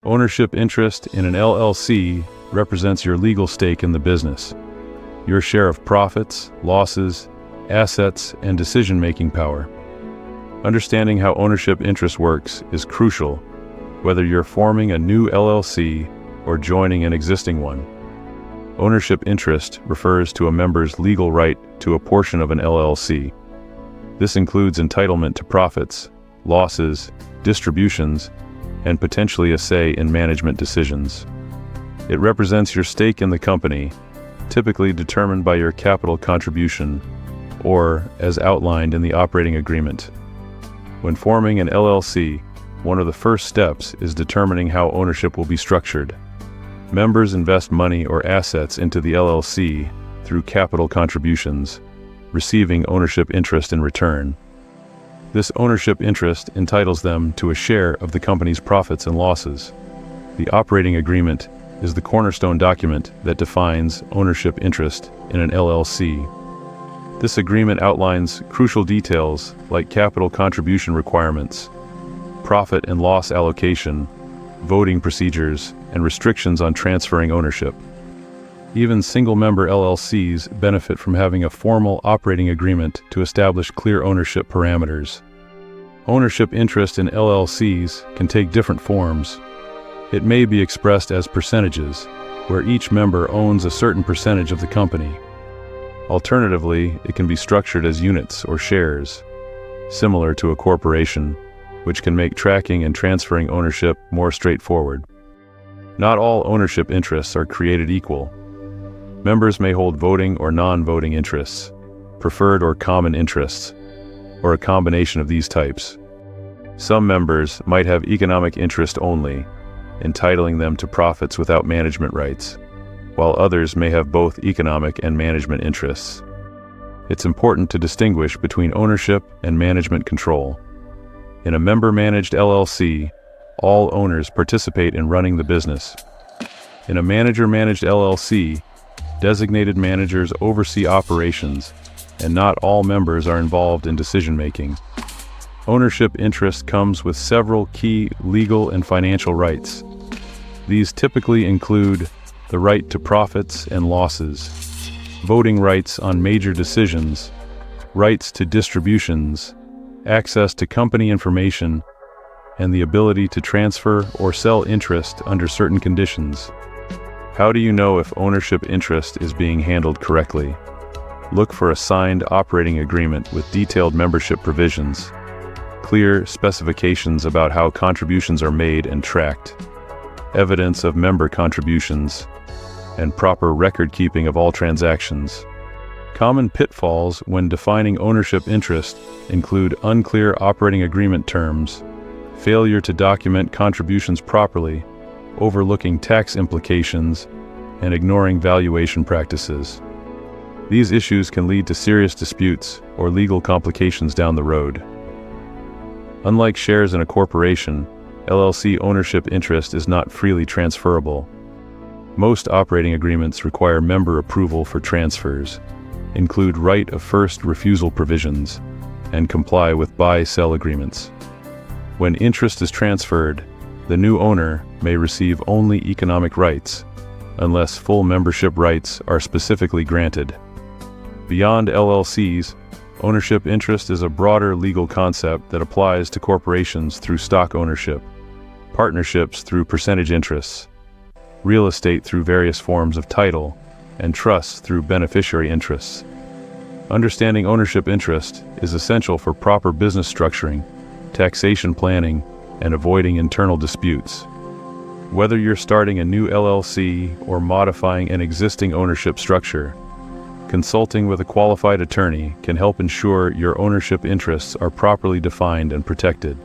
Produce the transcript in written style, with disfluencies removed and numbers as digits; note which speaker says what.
Speaker 1: Ownership interest in an LLC represents your legal stake in the business, your share of profits, losses, assets, and decision-making power. Understanding how ownership interest works is crucial, whether you're forming a new LLC or joining an existing one. Ownership interest refers to a member's legal right to a portion of an LLC. This includes entitlement to profits, losses, distributions, and potentially a say in management decisions. It represents your stake in the company, typically determined by your capital contribution, or as outlined in the operating agreement. When forming an LLC, one of the first steps is determining how ownership will be structured. Members invest money or assets into the LLC through capital contributions, receiving ownership interest in return. This ownership interest entitles them to a share of the company's profits and losses. The operating agreement is the cornerstone document that defines ownership interest in an LLC. This agreement outlines crucial details like capital contribution requirements, profit and loss allocation, voting procedures, and restrictions on transferring ownership. Even single-member LLCs benefit from having a formal operating agreement to establish clear ownership parameters. Ownership interest in LLCs can take different forms. It may be expressed as percentages, where each member owns a certain percentage of the company. Alternatively, it can be structured as units or shares, similar to a corporation, which can make tracking and transferring ownership more straightforward. Not all ownership interests are created equal. Members may hold voting or non-voting interests, preferred or common interests, or a combination of these types. Some members might have economic interest only, entitling them to profits without management rights, while others may have both economic and management interests. It's important to distinguish between ownership and management control. In a member-managed LLC, all owners participate in running the business. In a manager-managed LLC, designated managers oversee operations, and not all members are involved in decision-making. Ownership interest comes with several key legal and financial rights. These typically include the right to profits and losses, voting rights on major decisions, rights to distributions, access to company information, and the ability to transfer or sell interest under certain conditions. How do you know if ownership interest is being handled correctly? Look for a signed operating agreement with detailed membership provisions, clear specifications about how contributions are made and tracked, evidence of member contributions, and proper record-keeping of all transactions. Common pitfalls when defining ownership interest include unclear operating agreement terms, failure to document contributions properly, overlooking tax implications, and ignoring valuation practices. These issues can lead to serious disputes or legal complications down the road. Unlike shares in a corporation, LLC ownership interest is not freely transferable. Most operating agreements require member approval for transfers, include right of first refusal provisions, and comply with buy-sell agreements. When interest is transferred, the new owner may receive only economic rights, unless full membership rights are specifically granted. Beyond LLCs, ownership interest is a broader legal concept that applies to corporations through stock ownership, partnerships through percentage interests, real estate through various forms of title, and trusts through beneficiary interests. Understanding ownership interest is essential for proper business structuring, taxation planning, and avoiding internal disputes. Whether you're starting a new LLC or modifying an existing ownership structure, consulting with a qualified attorney can help ensure your ownership interests are properly defined and protected.